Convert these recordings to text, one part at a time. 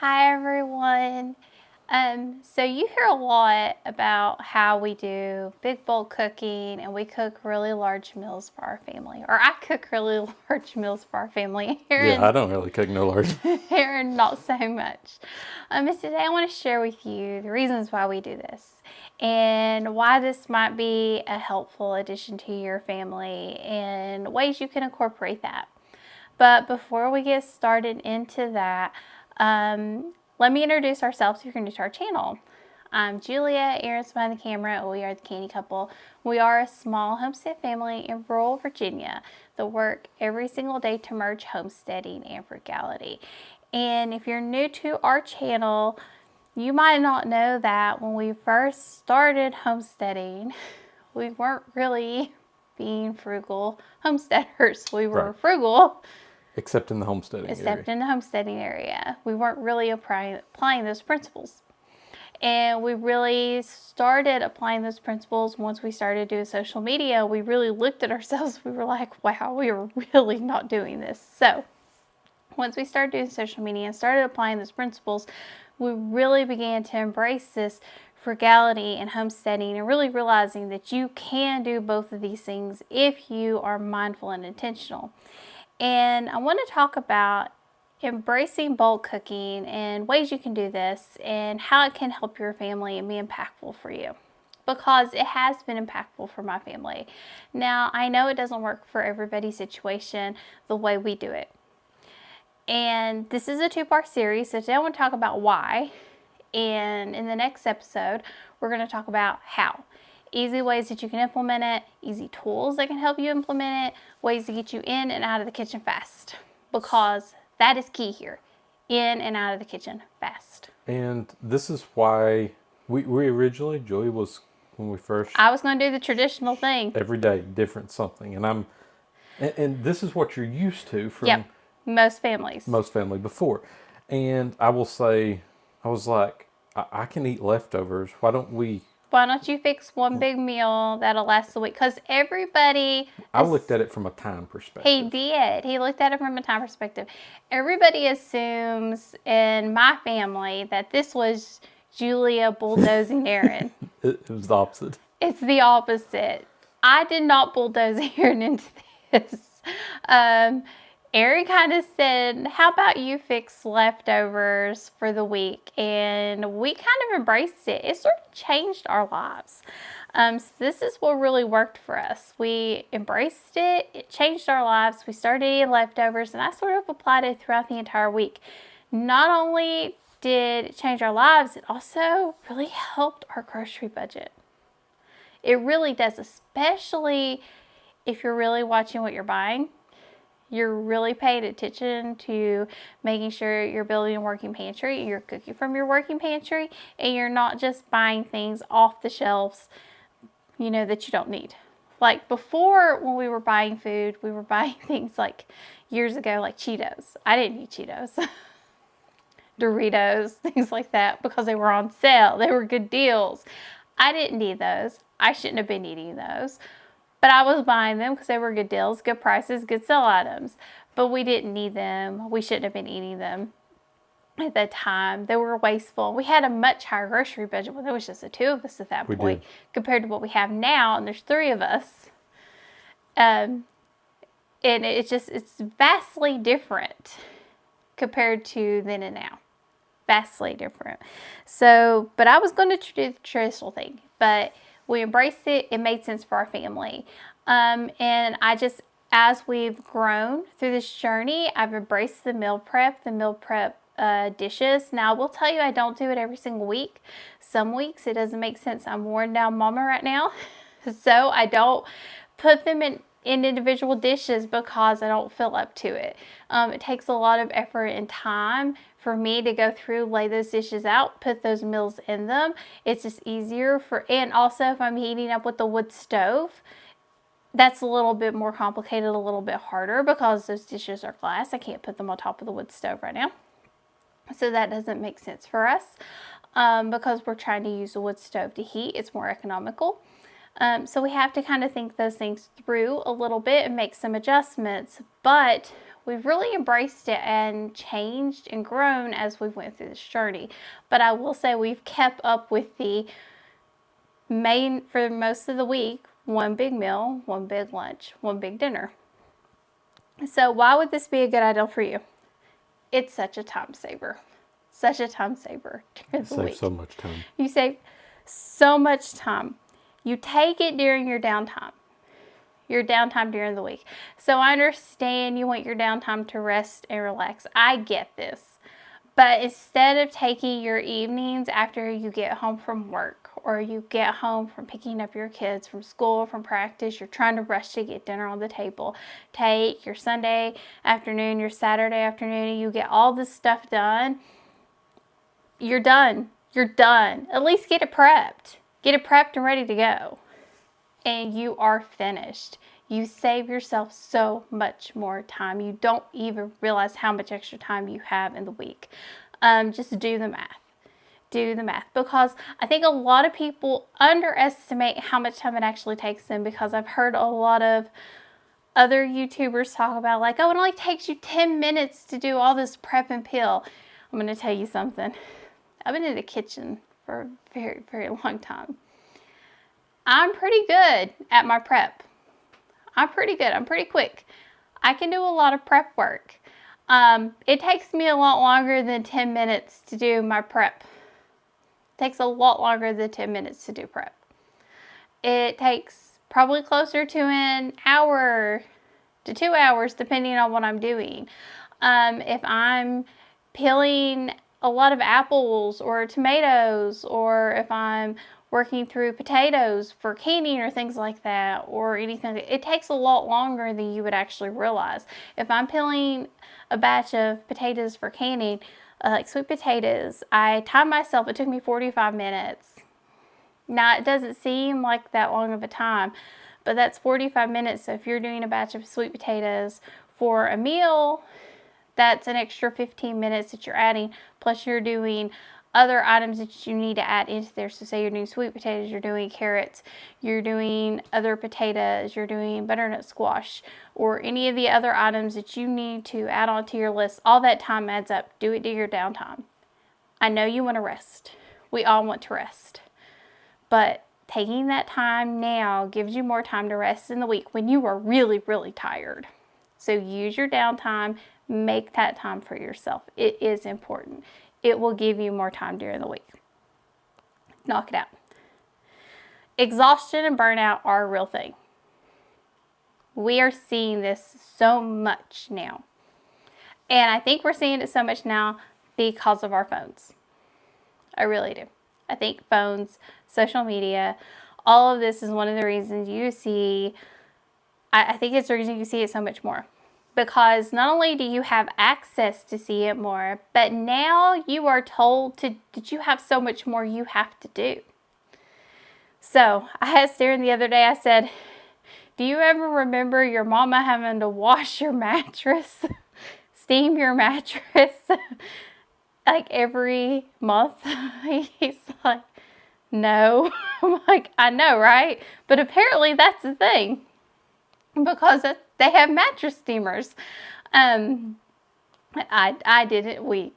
Hi everyone. So you hear a lot about how we do big bulk cooking and we cook really large meals for our family. Or I cook really large meals for our family. Yeah, I don't really cook no large. Aaron, not so much. And today I want to share with you the reasons why we do this and why this might be a helpful addition to your family and ways you can incorporate that. But before we get started into that, let me introduce ourselves if you're new to our channel. I'm Julia, Aaron's behind the camera, and we are the Canny Couple. We are a small homestead family in rural Virginia that work every single day to merge homesteading and frugality. And if you're new to our channel, you might not know that when we first started homesteading, we weren't really being frugal homesteaders. We were Right. frugal, Except in the homesteading except area. in the homesteading area. We weren't really applying those principles. And we really started applying those principles once we started doing social media. We really looked at ourselves. We were like, wow, we were really not doing this. So once we started doing social media and started applying those principles, we really began to embrace this frugality and homesteading and really realizing that you can do both of these things if you are mindful and intentional. And I want to talk about embracing bulk cooking and ways you can do this and how it can help your family and be impactful for you, because it has been impactful for my family. Now, I know it doesn't work for everybody's situation the way we do it. And this is a two-part series, so today I want to talk about why. And in the next episode, we're going to talk about how. Easy ways that you can implement it, easy tools that can help you implement it, ways to get you in and out of the kitchen fast. Because that is key here. In and out of the kitchen fast. And this is why we originally, Joey was, when we first, I was going to do the traditional thing. every day, different something. And this is what you're used to from Yep, most families. most family before. And I will say, I was like, I can eat leftovers. Why don't you fix one big meal that'll last the week? Because everybody... I looked at it from a time perspective. He did. He looked at it from a time perspective. Everybody assumes in my family that this was Julia bulldozing Aaron. It was the opposite. It's the opposite. I did not bulldoze Aaron into this. Aaron kind of said, how about you fix leftovers for the week? And we kind of embraced it. It sort of changed our lives. So this is what really worked for us. We embraced it. It changed our lives. We started eating leftovers, and I sort of applied it throughout the entire week. Not only did it change our lives, it also really helped our grocery budget. It really does, especially if you're really watching what you're buying. You're really paying attention to making sure you're building a working pantry, you're cooking from your working pantry, and you're not just buying things off the shelves, that you don't need. Like before, when we were buying food, we were buying things like years ago, like Cheetos. I didn't eat Cheetos. Doritos, things like that, because they were on sale. They were good deals. I didn't need those. I shouldn't have been eating those. But I was buying them because they were good deals, good prices, good sale items. But we didn't need them. We shouldn't have been eating them at that time. They were wasteful. We had a much higher grocery budget when there was just the two of us at that point compared to what we have now, and there's three of us. And it's vastly different compared to then and now. Vastly different. So, but I was going to do the traditional thing, but we embraced it. It made sense for our family. And as we've grown through this journey, I've embraced the meal prep dishes. Now, I will tell you, I don't do it every single week. Some weeks it doesn't make sense. I'm worn down mama right now. So I don't put them in individual dishes because I don't feel up to it. It takes a lot of effort and time for me to go through, lay those dishes out, put those meals in them. It's just easier and also if I'm heating up with the wood stove, that's a little bit more complicated, a little bit harder because those dishes are glass. I can't put them on top of the wood stove right now. So that doesn't make sense for us because we're trying to use the wood stove to heat. It's more economical. So we have to kind of think those things through a little bit and make some adjustments. But We've really embraced it and changed and grown as we went through this journey. But I will say we've kept up with the main, for most of the week, one big meal, one big lunch, one big dinner. So why would this be a good idea for you? It's such a time saver. Such a time saver during the week. Save so much time. You save so much time. You take it during your downtime. Your downtime during the week. So I understand you want your downtime to rest and relax. I get this. But instead of taking your evenings after you get home from work, or you get home from picking up your kids from school, from practice, you're trying to rush to get dinner on the table, take your Sunday afternoon, your Saturday afternoon, and you get all this stuff done, you're done. You're done. At least get it prepped. Get it prepped and ready to go. And you are finished. You save yourself so much more time. You don't even realize how much extra time you have in the week. Just do the math. Do the math. Because I think a lot of people underestimate how much time it actually takes them, because I've heard a lot of other YouTubers talk about, like, oh, it only takes you 10 minutes to do all this prep and peel. I'm going to tell you something. I've been in the kitchen for a very, very long time. I'm pretty good at my prep. I'm pretty good. I'm pretty quick. I can do a lot of prep work. It takes me a lot longer than 10 minutes to do my prep. It takes a lot longer than 10 minutes to do prep. It takes probably closer to an hour to 2 hours, depending on what I'm doing. If I'm peeling a lot of apples or tomatoes, or if I'm working through potatoes for canning or things like that, or anything, it takes a lot longer than you would actually realize. If I'm peeling a batch of potatoes for canning, like sweet potatoes, I timed myself, it took me 45 minutes. Now, it doesn't seem like that long of a time, but that's 45 minutes. So if you're doing a batch of sweet potatoes for a meal, that's an extra 15 minutes that you're adding, plus you're doing other items that you need to add into there. So say you're doing sweet potatoes, you're doing carrots, you're doing other potatoes, you're doing butternut squash, or any of the other items that you need to add onto your list. All that time adds up. Do it during your downtime. I know you want to rest. We all want to rest. But taking that time now gives you more time to rest in the week when you are really, really tired. So use your downtime. Make that time for yourself. It is important. It will give you more time during the week. Knock it out. Exhaustion and burnout are a real thing. We are seeing this so much now. And I think we're seeing it so much now because of our phones. I really do. I think phones, social media, all of this is one of the reasons you see, I think it's the reason you see it so much more. Because not only do you have access to see it more, but now you are told that you have so much more you have to do. So I asked Darren the other day, I said, do you ever remember your mama having to wash your mattress, steam your mattress, like every month? He's like, no. I'm like, I know, right? But apparently that's the thing, because they have mattress steamers. I didn't,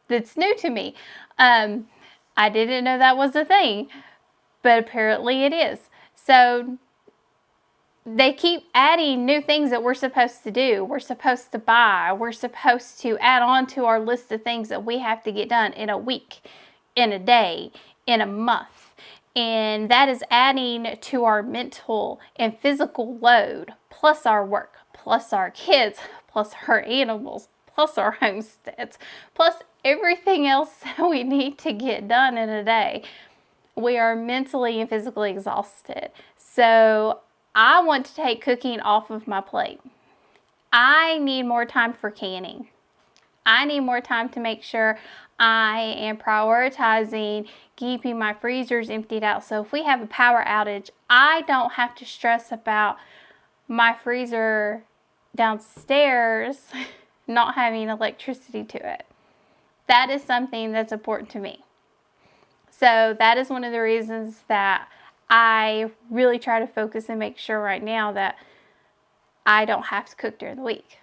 it's new to me. I didn't know that was a thing, but apparently it is. So they keep adding new things that we're supposed to do. We're supposed to buy. We're supposed to add on to our list of things that we have to get done in a week, in a day, in a month. And that is adding to our mental and physical load, plus our work, plus our kids, plus our animals, plus our homesteads, plus everything else that we need to get done in a day. We are mentally and physically exhausted. So I want to take cooking off of my plate. I need more time for canning. I need more time to make sure I am prioritizing keeping my freezers emptied out. So if we have a power outage, I don't have to stress about my freezer downstairs not having electricity to it. That is something that's important to me. So that is one of the reasons that I really try to focus and make sure right now that I don't have to cook during the week.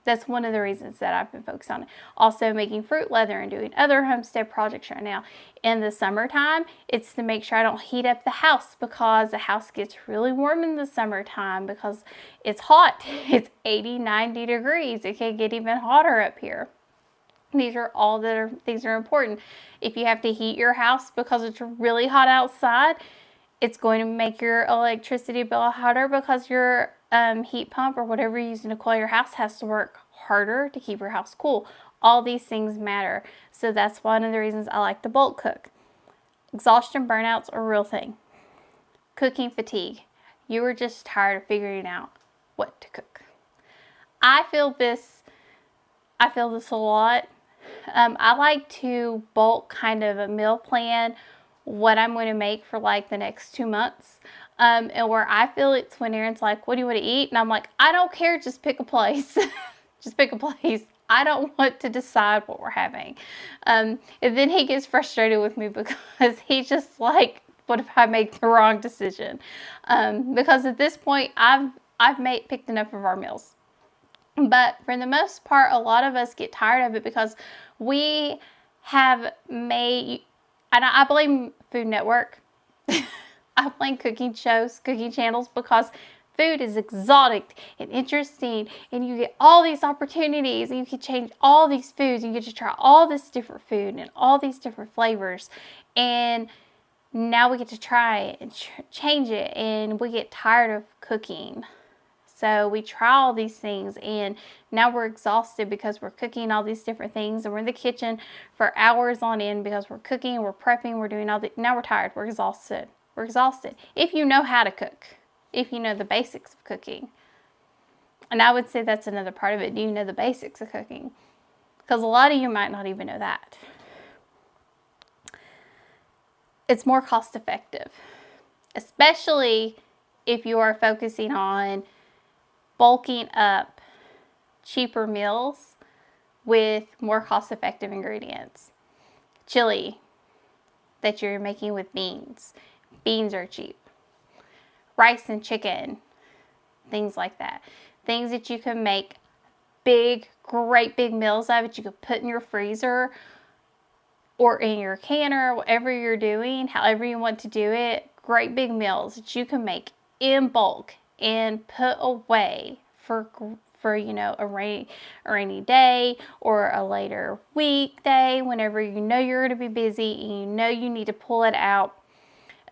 That's one of the reasons that I've been focused on it. Also making fruit leather and doing other homestead projects right now. In the summertime, it's to make sure I don't heat up the house, because the house gets really warm in the summertime because it's hot. It's 80, 90 degrees. It can get even hotter up here. These are all things are important. If you have to heat your house because it's really hot outside, it's going to make your electricity bill hotter because your heat pump or whatever you're using to cool your house has to work harder to keep your house cool. All these things matter. So that's one of the reasons I like to bulk cook. Exhaustion burnouts are a real thing. Cooking fatigue. You are just tired of figuring out what to cook. I feel this a lot. I like to bulk kind of a meal plan what I'm going to make for like the next 2 months. And where I feel it's when Aaron's like, what do you want to eat? And I'm like, I don't care, just pick a place. Just pick a place. I don't want to decide what we're having. And then he gets frustrated with me because he's just like, what if I make the wrong decision? Because at this point, I've picked enough of our meals. But for the most part, a lot of us get tired of it because we have made, and I blame Food Network. I blame cooking shows, cooking channels, because food is exotic and interesting, and you get all these opportunities, and you can change all these foods, and you get to try all this different food and all these different flavors. And now we get to try it and change it, and we get tired of cooking. So we try all these things, and now we're exhausted because we're cooking all these different things, and we're in the kitchen for hours on end because we're cooking, we're prepping, we're doing all the, now we're tired, we're exhausted. We're exhausted. If you know how to cook, if you know the basics of cooking. And I would say that's another part of it. Do you know the basics of cooking? Because a lot of you might not even know that. It's more cost effective, especially if you are focusing on bulking up cheaper meals with more cost-effective ingredients. Chili that you're making with beans. Beans are cheap. Rice and chicken, things like that. Things that you can make great big meals out of, that you could put in your freezer or in your canner, whatever you're doing, however you want to do it. Great big meals that you can make in bulk and put away for you know, a rainy day or a later weekday, whenever you know you're going to be busy and you know you need to pull it out.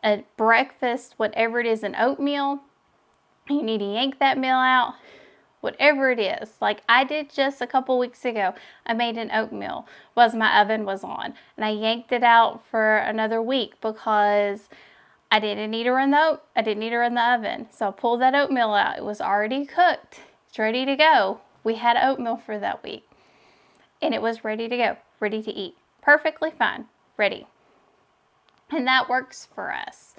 At breakfast, whatever it is, an oatmeal, you need to yank that meal out. Whatever it is, like I did just a couple weeks ago, I made an oatmeal while my oven was on, and I yanked it out for another week because I didn't need to run the oven. So I pulled that oatmeal out. It was already cooked. It's ready to go. We had oatmeal for that week, and it was ready to go, ready to eat. Perfectly fine, ready. And that works for us.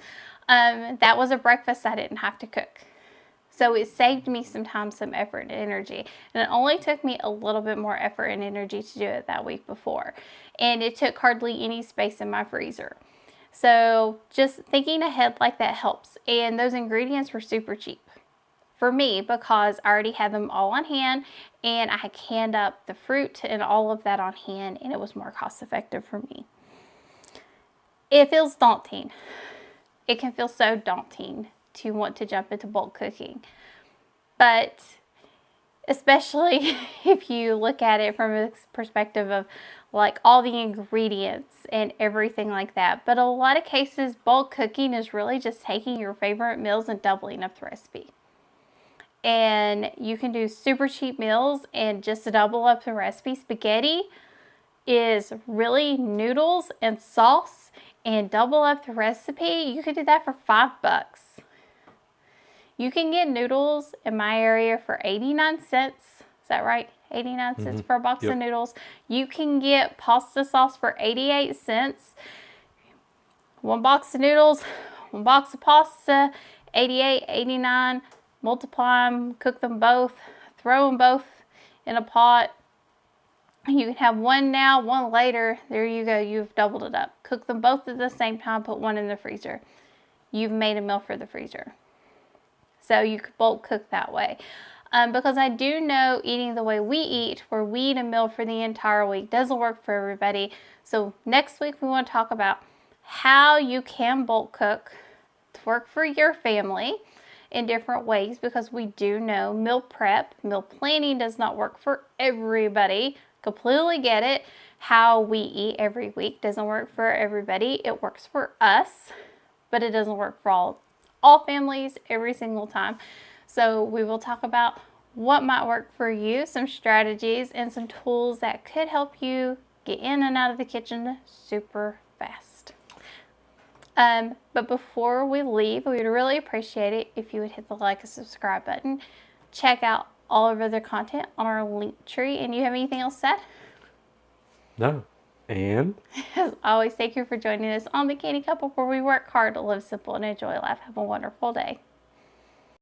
That was a breakfast I didn't have to cook. So it saved me sometimes some effort and energy. And it only took me a little bit more effort and energy to do it that week before. And it took hardly any space in my freezer. So just thinking ahead like that helps. And those ingredients were super cheap for me because I already had them all on hand, and I had canned up the fruit and all of that on hand, and it was more cost effective for me. It feels daunting. It can feel so daunting to want to jump into bulk cooking. But especially if you look at it from a perspective of like all the ingredients and everything like that. But a lot of cases, bulk cooking is really just taking your favorite meals and doubling up the recipe. And you can do super cheap meals and just double up the recipe. Spaghetti is really noodles and sauce, and double up the recipe. You could do that for $5. You can get noodles in my area for 89 cents. Is that right? 89 cents for a box of noodles. You can get pasta sauce for 88 cents. One box of noodles, one box of pasta, 88, 89. Multiply them, cook them both, throw them both in a pot. You can have one now, one later. There you go. You've doubled it up. Cook them both at the same time. Put one in the freezer. You've made a meal for the freezer. So you could bulk cook that way. Because I do know eating the way we eat, where we eat a meal for the entire week, doesn't work for everybody. So next week we want to talk about how you can bulk cook to work for your family in different ways, because we do know meal prep, meal planning does not work for everybody. Completely get it. How we eat every week doesn't work for everybody. It works for us, but it doesn't work for all families every single time. So we will talk about what might work for you, some strategies and some tools that could help you get in and out of the kitchen super fast. But before we leave, we would really appreciate it if you would hit the like and subscribe button. Check out all of other content on our link tree. And you have anything else said? No. And As always, thank you for joining us on the Canny Couple, where we work hard to live simple and enjoy life. Have a wonderful day.